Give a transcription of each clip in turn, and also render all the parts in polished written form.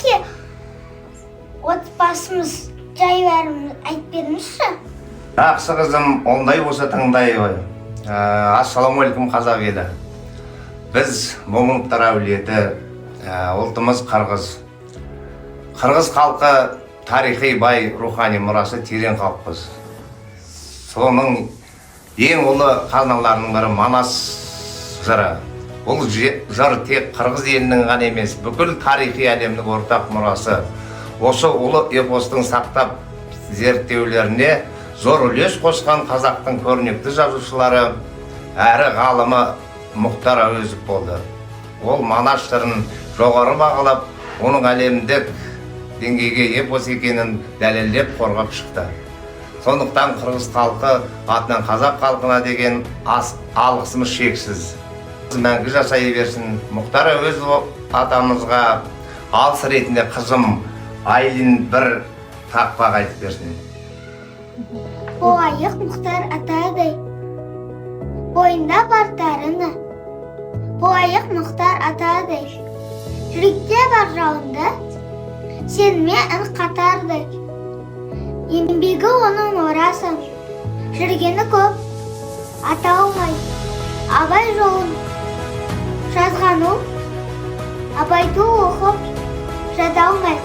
Яки отбасымыз жай бәріміз айтып беріңізші. Жақсы қызым, ондай болса тыңдай ғой. Ассалаумағалейкум қазақ елі. Біз Момуновтар әулеті, ұлтымыз қырғыз. Қырғыз халқы тарихи бай, рухани мұрасы терең халықпыз. Соның ең ұлы қазыналарының бірі Манас жыры. Бұл жыр тек қырғыз елінің ғана емес, бүкіл тарихи әлемдік ортақ мұрасы. Осы ұлы эпостың сақтап зерттеулеріне зор үлес қосқан қазақтың көрнекті жазушылары әрі ғалымы Мұхтар Әуезов болды. Ол Манас жырын жоғары бағалап, оның әлемдік деңгейге эпос екенін дәлелдеп қорғап шықты. Сондықтан қырғыз халқы атынан қазақ халқына деген алғысымыз шексіз. Мәңгі жасай берсін. Мұхтар Әуезов атамызға алғыс ретінде қызым Айлин бір тақпақ айтып берсін. Боғайық Мұхтар атадай, бойында бар дарыны. Боғайық Мұхтар атадай, жүректе бар жауында, сеніме үн қатардай. Еңбегі оның орасан, жүргені көп, ата алмай, абай жолын жазғану, абайды оқып, жада алмай.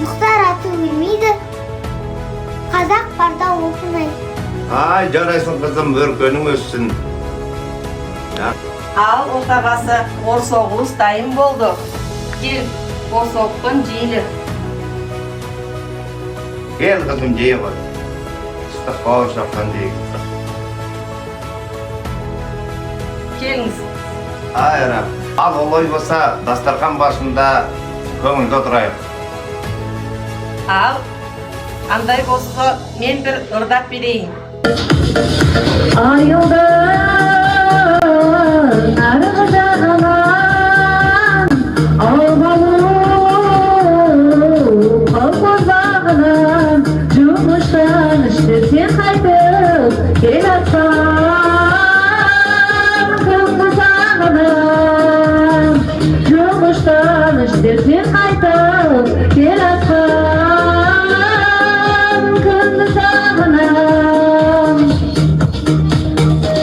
Мұхтар аты өлмейді, қазақ барда оқымайды. Ай, жарайсың қызым, өркенің өссін. Ал отағасы орсоғыз дайын болды. Кел, орсоқпын жейлі. Кел қызым жей ғой. Ыстық бауыр шапқан дейік. Келіңіз. Айра, ал олай болса, дастархан басында көңілді отырайық. Ал, андай болса, мен бір ұрдап берейін. Айылда